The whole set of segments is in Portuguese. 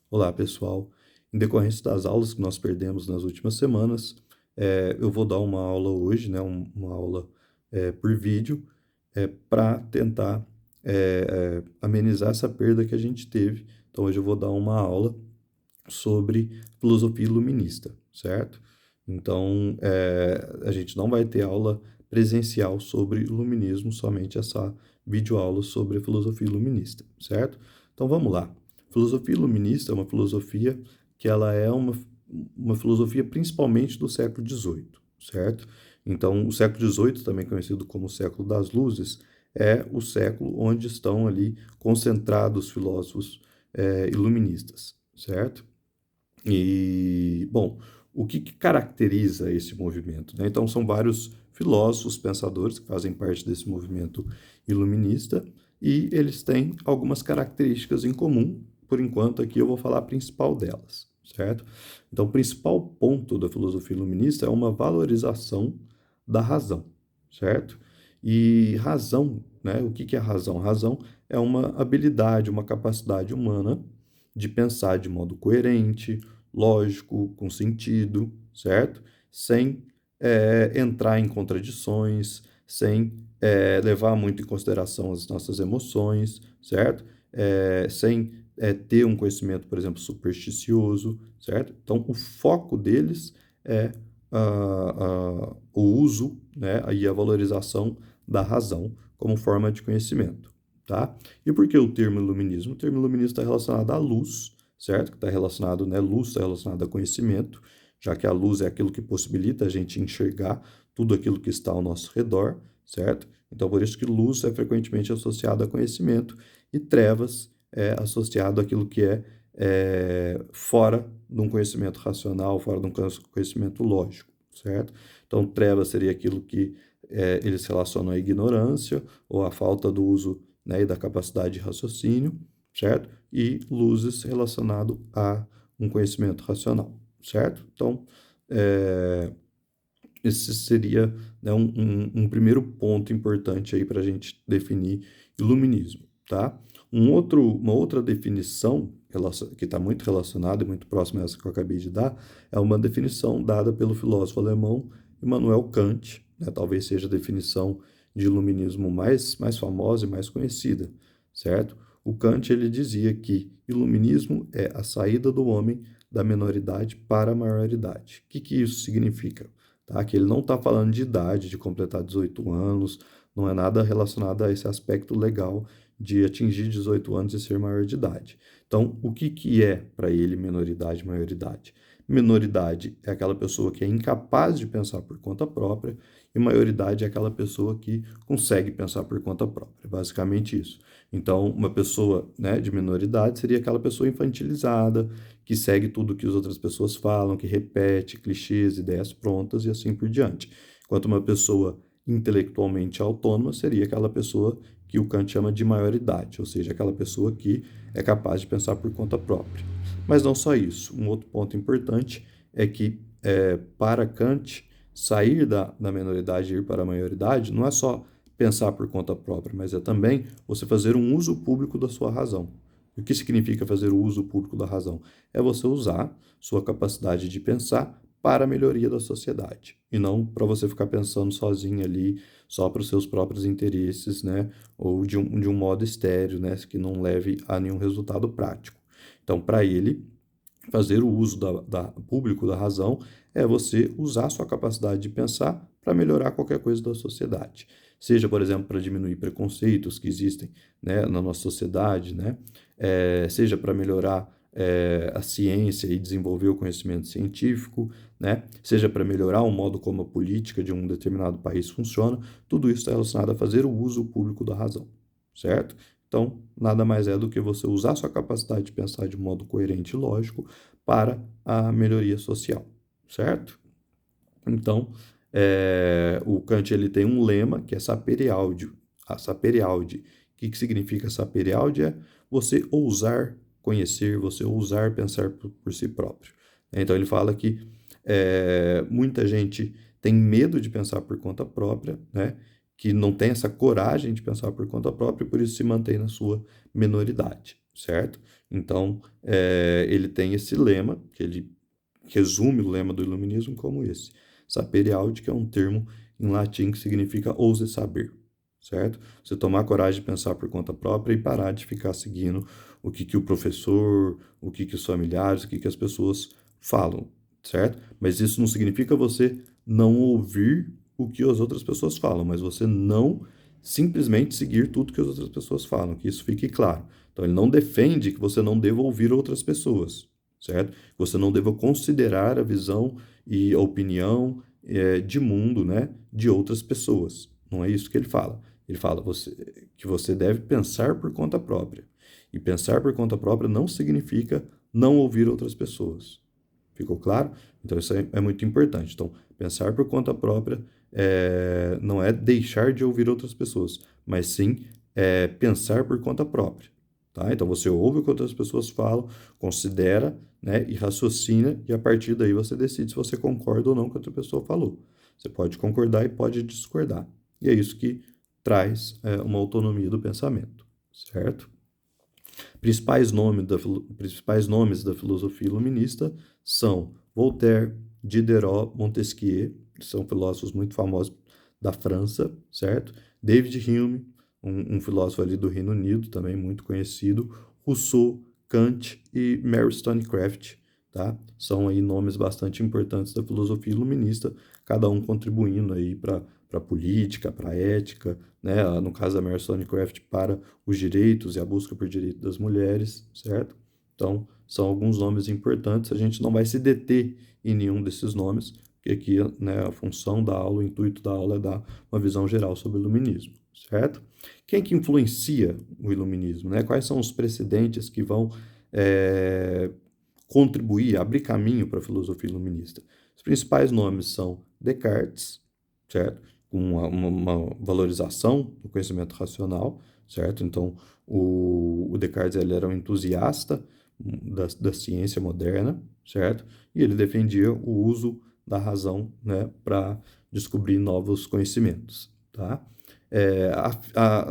Olá, pessoal. Em decorrência das aulas que nós perdemos nas últimas semanas, eu vou dar uma aula hoje, né, uma aula por vídeo, para tentar amenizar essa perda que a gente teve. Então, hoje eu vou dar uma aula sobre filosofia iluminista, certo? Então, a gente não vai ter aula presencial sobre iluminismo, somente essa videoaula sobre a filosofia iluminista, certo? Então, vamos lá. Filosofia iluminista é uma filosofia que ela é uma filosofia principalmente do século XVIII, certo? Então, o século XVIII, também conhecido como o século das luzes, é o século onde estão ali concentrados os filósofos iluministas, certo? E, bom, o que caracteriza esse movimento, né? Então, são vários filósofos, pensadores que fazem parte desse movimento iluminista e eles têm algumas características em comum. Por enquanto, aqui eu vou falar a principal delas, certo? Então, o principal ponto da filosofia iluminista é uma valorização da razão, certo? E razão, né? O que é razão? Razão é uma habilidade, uma capacidade humana de pensar de modo coerente, lógico, com sentido, certo? Sem entrar em contradições, sem levar muito em consideração as nossas emoções, certo? Sem ter um conhecimento, por exemplo, supersticioso, certo? Então, o foco deles é o uso, né, e a valorização da razão como forma de conhecimento, tá? E por que o termo iluminismo? O termo iluminismo está relacionado à luz, certo? Que está relacionado, né? Luz está relacionado a conhecimento, já que a luz é aquilo que possibilita a gente enxergar tudo aquilo que está ao nosso redor, certo? Então, por isso que luz é frequentemente associado a conhecimento e trevas é associado àquilo que é fora de um conhecimento racional, fora de um conhecimento lógico, certo? Então, trevas seria aquilo que eles relacionam à ignorância ou à falta do uso, né, e da capacidade de raciocínio, certo? E luzes relacionado a um conhecimento racional, certo? Então, é, esse seria, né, um primeiro ponto importante aí para a gente definir iluminismo, tá? Uma outra definição que está muito relacionada e muito próxima a essa que eu acabei de dar, é uma definição dada pelo filósofo alemão Immanuel Kant, né? Talvez seja a definição de iluminismo mais famosa e mais conhecida, certo? O Kant ele dizia que iluminismo é a saída do homem da menoridade para a maioridade. O que isso significa? Tá? Que ele não está falando de idade, de completar 18 anos, não é nada relacionado a esse aspecto legal de atingir 18 anos e ser maior de idade. Então, o que é para ele menoridade e maioridade? Menoridade é aquela pessoa que é incapaz de pensar por conta própria e maioridade é aquela pessoa que consegue pensar por conta própria. Basicamente isso. Então, uma pessoa, né, de menoridade seria aquela pessoa infantilizada, que segue tudo que as outras pessoas falam, que repete clichês, ideias prontas e assim por diante. Enquanto uma pessoa intelectualmente autônoma seria aquela pessoa que o Kant chama de maioridade, ou seja, aquela pessoa que é capaz de pensar por conta própria. Mas não só isso. Um outro ponto importante é que, para Kant, sair da menoridade e ir para a maioridade não é só pensar por conta própria, mas é também você fazer um uso público da sua razão. O que significa fazer o uso público da razão? É você usar sua capacidade de pensar para a melhoria da sociedade e não para você ficar pensando sozinho ali, só para os seus próprios interesses, né? Ou de um modo estéreo, né? Que não leve a nenhum resultado prático. Então, para ele, fazer o uso da público da razão é você usar sua capacidade de pensar para melhorar qualquer coisa da sociedade. Seja, por exemplo, para diminuir preconceitos que existem, né, na nossa sociedade, né? Seja para melhorar a ciência e desenvolver o conhecimento científico, né? Seja para melhorar o modo como a política de um determinado país funciona, tudo isso está relacionado a fazer o uso público da razão, certo? Então, nada mais é do que você usar sua capacidade de pensar de modo coerente e lógico para a melhoria social, certo? Então, o Kant ele tem um lema que é sapere aude. A sapere aude. O que significa sapere aude? É você ousar conhecer, você ousar pensar por si próprio. Então, ele fala que muita gente tem medo de pensar por conta própria, né? Que não tem essa coragem de pensar por conta própria e por isso se mantém na sua menoridade, certo? Então, ele tem esse lema, que ele resume o lema do iluminismo como esse: sapere aude, que é um termo em latim que significa ouse saber, certo? Você tomar coragem de pensar por conta própria e parar de ficar seguindo o que o professor, o que os familiares, o que as pessoas falam, certo? Mas isso não significa você não ouvir o que as outras pessoas falam, mas você não simplesmente seguir tudo que as outras pessoas falam, que isso fique claro. Então, ele não defende que você não deva ouvir outras pessoas, certo? Que você não deva considerar a visão e a opinião de mundo, né, de outras pessoas. Não é isso que ele fala. Ele fala que você deve pensar por conta própria. E pensar por conta própria não significa não ouvir outras pessoas. Ficou claro? Então, isso é muito importante. Então, pensar por conta própria não é deixar de ouvir outras pessoas, mas sim pensar por conta própria. Tá? Então, você ouve o que outras pessoas falam, considera, né, e raciocina, e a partir daí você decide se você concorda ou não com o que outra pessoa falou. Você pode concordar e pode discordar. E é isso que traz uma autonomia do pensamento, certo? Principais nomes da filosofia iluminista são Voltaire, Diderot, Montesquieu, que são filósofos muito famosos da França, certo? David Hume, um filósofo ali do Reino Unido, também muito conhecido, Rousseau, Kant e Mary Wollstonecraft, tá? São aí nomes bastante importantes da filosofia iluminista, cada um contribuindo aí para a política, para a ética, né? No caso da Mary Wollstonecraft, para os direitos e a busca por direito das mulheres, certo? Então, são alguns nomes importantes. A gente não vai se deter em nenhum desses nomes, porque aqui, né, a função da aula, o intuito da aula é dar uma visão geral sobre o iluminismo, certo? Quem que influencia o iluminismo, né? Quais são os precedentes que vão é, contribuir, abrir caminho para a filosofia iluminista? Os principais nomes são Descartes, certo? Com uma valorização do conhecimento racional, certo? Então, o Descartes ele era um entusiasta da ciência moderna, certo? E ele defendia o uso da razão, né, para descobrir novos conhecimentos, tá?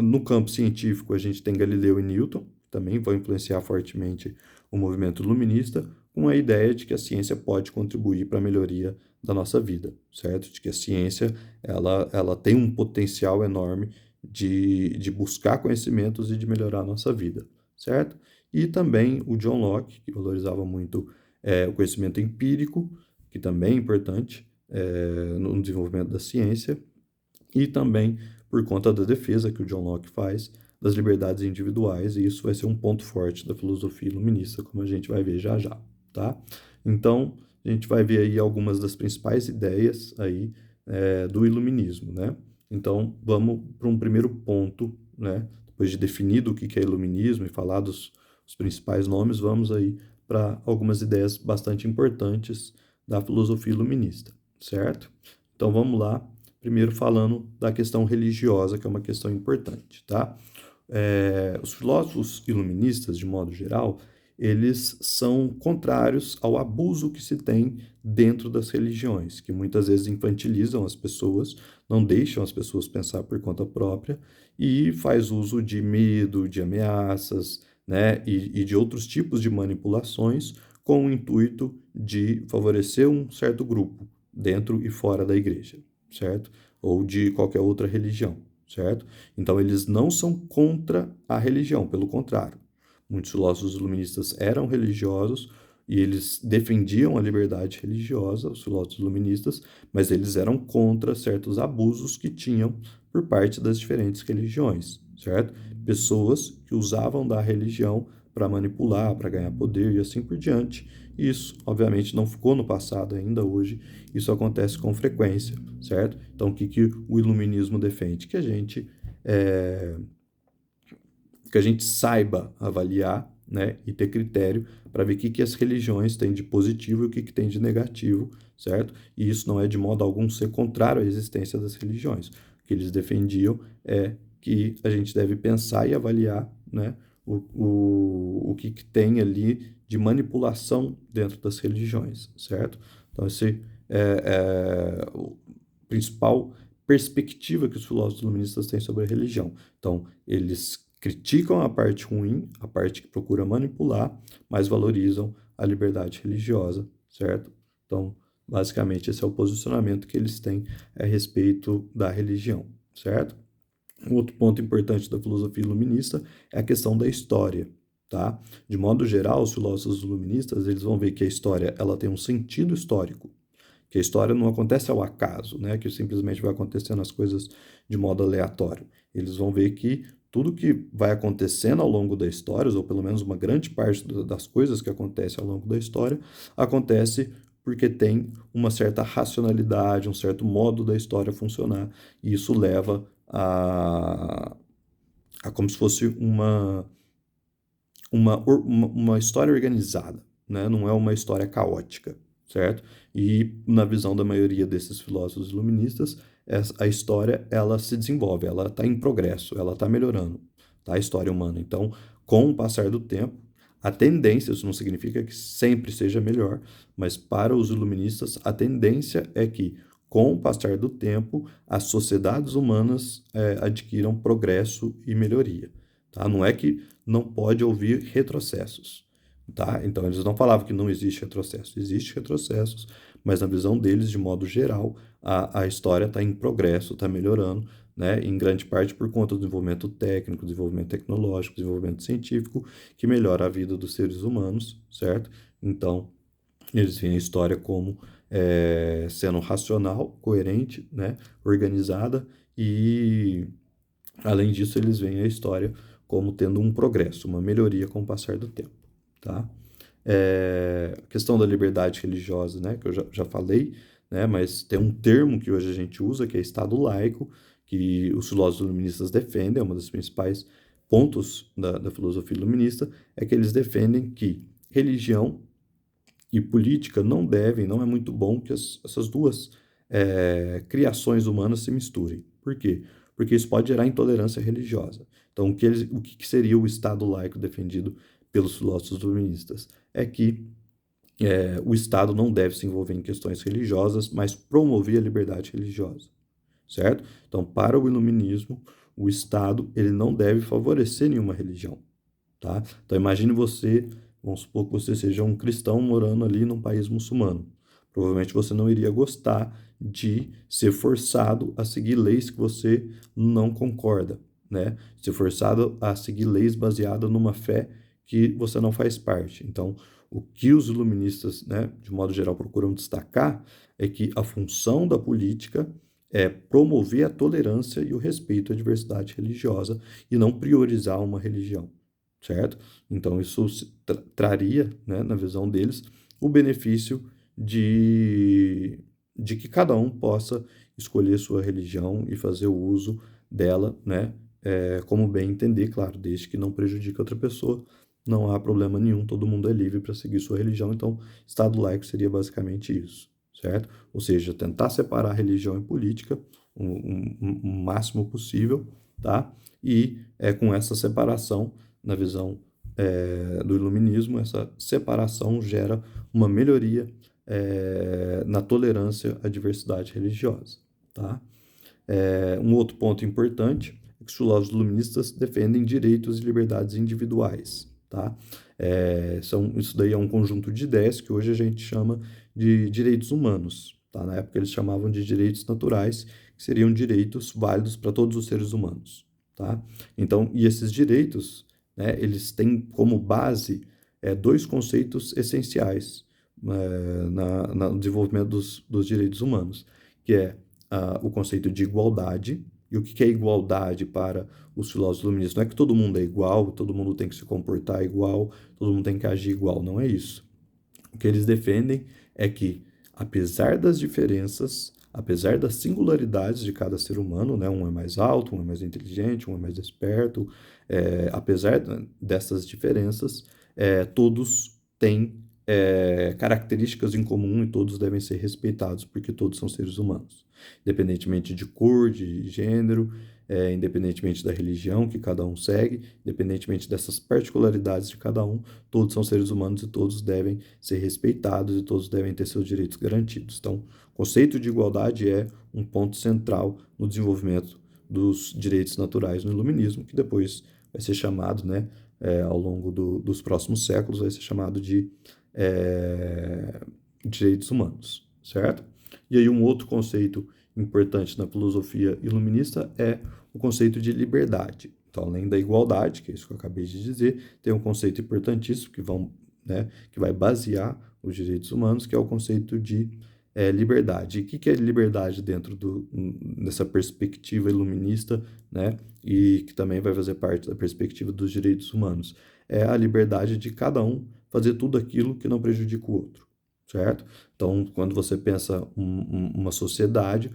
No campo científico, a gente tem Galileu e Newton, que também vão influenciar fortemente o movimento iluminista, com a ideia de que a ciência pode contribuir para a melhoria da nossa vida, certo? De que a ciência ela tem um potencial enorme de buscar conhecimentos e de melhorar a nossa vida, certo? E também o John Locke, que valorizava muito o conhecimento empírico, que também é importante no desenvolvimento da ciência, e também por conta da defesa que o John Locke faz das liberdades individuais, e isso vai ser um ponto forte da filosofia iluminista, como a gente vai ver já já, tá? Então, a gente vai ver aí algumas das principais ideias aí do iluminismo, né? Então, vamos para um primeiro ponto, né? Depois de definido o que é iluminismo e falar dos os principais nomes, vamos aí para algumas ideias bastante importantes da filosofia iluminista, certo? Então, vamos lá. Primeiro falando da questão religiosa, que é uma questão importante, tá? Os filósofos iluministas, de modo geral, eles são contrários ao abuso que se tem dentro das religiões, que muitas vezes infantilizam as pessoas, não deixam as pessoas pensar por conta própria e faz uso de medo, de ameaças, né, e de outros tipos de manipulações com o intuito de favorecer um certo grupo dentro e fora da igreja, certo? Ou de qualquer outra religião, certo? Então, eles não são contra a religião, pelo contrário. Muitos filósofos iluministas eram religiosos e eles defendiam a liberdade religiosa, os filósofos iluministas, mas eles eram contra certos abusos que tinham por parte das diferentes religiões, certo? Pessoas que usavam da religião para manipular, para ganhar poder e assim por diante. Isso, obviamente, não ficou no passado ainda hoje, isso acontece com frequência, certo? Então, o que o iluminismo defende? É, que a gente saiba avaliar, né, e ter critério para ver o que as religiões têm de positivo e o que tem de negativo, certo? E isso não é de modo algum ser contrário à existência das religiões. O que eles defendiam é que a gente deve pensar e avaliar, né, o que tem ali de manipulação dentro das religiões, certo? Então, esse é o principal perspectiva que os filósofos iluministas têm sobre a religião. Então, eles criticam a parte ruim, a parte que procura manipular, mas valorizam a liberdade religiosa, certo? Então, basicamente, esse é o posicionamento que eles têm a respeito da religião, certo? Um outro ponto importante da filosofia iluminista é a questão da história, tá? De modo geral, os filósofos iluministas, eles vão ver que a história, ela tem um sentido histórico, que a história não acontece ao acaso, né? Que simplesmente vai acontecendo as coisas de modo aleatório. Eles vão ver que tudo que vai acontecendo ao longo da história, ou pelo menos uma grande parte das coisas que acontecem ao longo da história, acontece porque tem uma certa racionalidade, um certo modo da história funcionar, e isso leva a como se fosse uma história organizada, né? Não é uma história caótica, certo? E na visão da maioria desses filósofos iluministas, a história ela se desenvolve, ela está em progresso, ela está melhorando, tá? A história humana. Então, com o passar do tempo, a tendência, isso não significa que sempre seja melhor, mas para os iluministas, a tendência é que, com o passar do tempo, as sociedades humanas adquiram progresso e melhoria. Tá? Não é que não pode ouvir retrocessos. Tá? Então, eles não falavam que não existe retrocesso. Existe retrocessos, mas na visão deles, de modo geral, a história está em progresso, está melhorando, né? Em grande parte por conta do desenvolvimento técnico, desenvolvimento tecnológico, desenvolvimento científico, que melhora a vida dos seres humanos, certo? Então, eles veem a história como sendo racional, coerente, né? Organizada e, além disso, eles veem a história como tendo um progresso, uma melhoria com o passar do tempo, tá? A questão da liberdade religiosa, né, que eu já falei, né, mas tem um termo que hoje a gente usa, que é Estado laico, que os filósofos iluministas defendem, é uma das principais pontos da filosofia iluminista, é que eles defendem que religião e política não é muito bom que essas duas criações humanas se misturem. Por quê? Porque isso pode gerar intolerância religiosa. Então, o que seria o Estado laico defendido pelos filósofos iluministas? É que o Estado não deve se envolver em questões religiosas, mas promover a liberdade religiosa, certo? Então, para o iluminismo, o Estado ele não deve favorecer nenhuma religião, tá? Então, imagine você, vamos supor que você seja um cristão morando ali num país muçulmano. Provavelmente você não iria gostar de ser forçado a seguir leis que você não concorda, né? Ser forçado a seguir leis baseadas numa fé que você não faz parte. Então, o que os iluministas, né, de modo geral, procuram destacar é que a função da política é promover a tolerância e o respeito à diversidade religiosa e não priorizar uma religião, certo? Então, isso traria, né, na visão deles, o benefício de que cada um possa escolher sua religião e fazer o uso dela, né, como bem entender, claro, desde que não prejudique outra pessoa, não há problema nenhum, todo mundo é livre para seguir sua religião, então, Estado laico seria basicamente isso, certo? Ou seja, tentar separar religião e política o máximo possível, tá? E com essa separação, na visão do iluminismo, essa separação gera uma melhoria na tolerância à diversidade religiosa, tá? Um outro ponto importante é que os filósofos iluministas defendem direitos e liberdades individuais, tá? Isso daí é um conjunto de ideias que hoje a gente chama de direitos humanos, tá? Na época eles chamavam de direitos naturais, que seriam direitos válidos para todos os seres humanos, tá? Então, e esses direitos, né, eles têm como base dois conceitos essenciais no desenvolvimento dos direitos humanos, que é o conceito de igualdade. E o que é igualdade para os filósofos iluministas? Não é que todo mundo é igual, todo mundo tem que se comportar igual, todo mundo tem que agir igual, não é isso. O que eles defendem é que, apesar das diferenças, apesar das singularidades de cada ser humano, né, um é mais alto, um é mais inteligente, um é mais esperto, apesar dessas diferenças, todos têm características em comum e todos devem ser respeitados, porque todos são seres humanos, independentemente de cor, de gênero, independentemente da religião que cada um segue, independentemente dessas particularidades de cada um, todos são seres humanos e todos devem ser respeitados e todos devem ter seus direitos garantidos. Então, o conceito de igualdade é um ponto central no desenvolvimento dos direitos naturais no iluminismo, que depois vai ser chamado, né, ao longo dos próximos séculos, vai ser chamado de é, direitos humanos, certo? E aí um outro conceito importante na filosofia iluminista é o conceito de liberdade. Então, além da igualdade, que é isso que eu acabei de dizer, tem um conceito importantíssimo que vai basear os direitos humanos, que é o conceito de liberdade. E o que é liberdade dessa perspectiva iluminista, né? E que também vai fazer parte da perspectiva dos direitos humanos? É a liberdade de cada um fazer tudo aquilo que não prejudica o outro, certo? Então, quando você pensa uma sociedade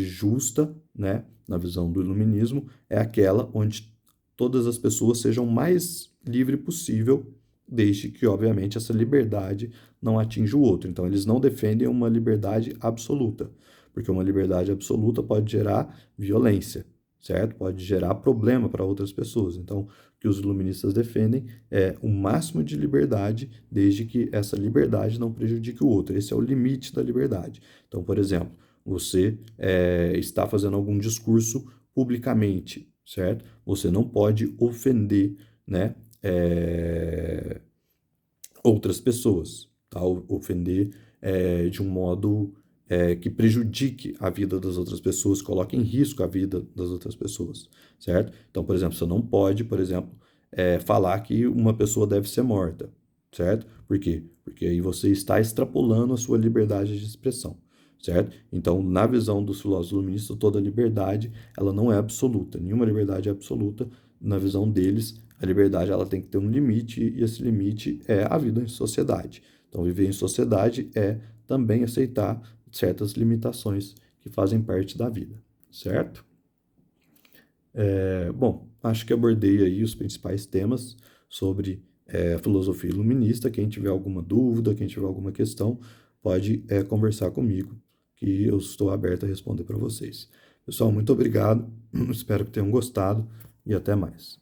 justa, né, na visão do iluminismo, é aquela onde todas as pessoas sejam o mais livre possível, desde que, obviamente, essa liberdade não atinja o outro. Então, eles não defendem uma liberdade absoluta, porque uma liberdade absoluta pode gerar violência, certo? Pode gerar problema para outras pessoas. Então, o que os iluministas defendem é o máximo de liberdade, desde que essa liberdade não prejudique o outro. Esse é o limite da liberdade. Então, por exemplo, você está fazendo algum discurso publicamente, certo? Você não pode ofender, né, outras pessoas, tá? Ofender de um modo que prejudique a vida das outras pessoas, coloque em risco a vida das outras pessoas, certo? Então, por exemplo, você não pode, por exemplo, falar que uma pessoa deve ser morta, certo? Por quê? Porque aí você está extrapolando a sua liberdade de expressão, certo? Então, na visão dos filósofos iluministas, toda liberdade, ela não é absoluta, nenhuma liberdade é absoluta. Na visão deles, a liberdade ela tem que ter um limite e esse limite é a vida em sociedade. Então, viver em sociedade é também aceitar certas limitações que fazem parte da vida, certo? Bom, acho que abordei aí os principais temas sobre a filosofia iluminista. Quem tiver alguma dúvida, quem tiver alguma questão, pode conversar comigo, que eu estou aberto a responder para vocês. Pessoal, muito obrigado, espero que tenham gostado e até mais.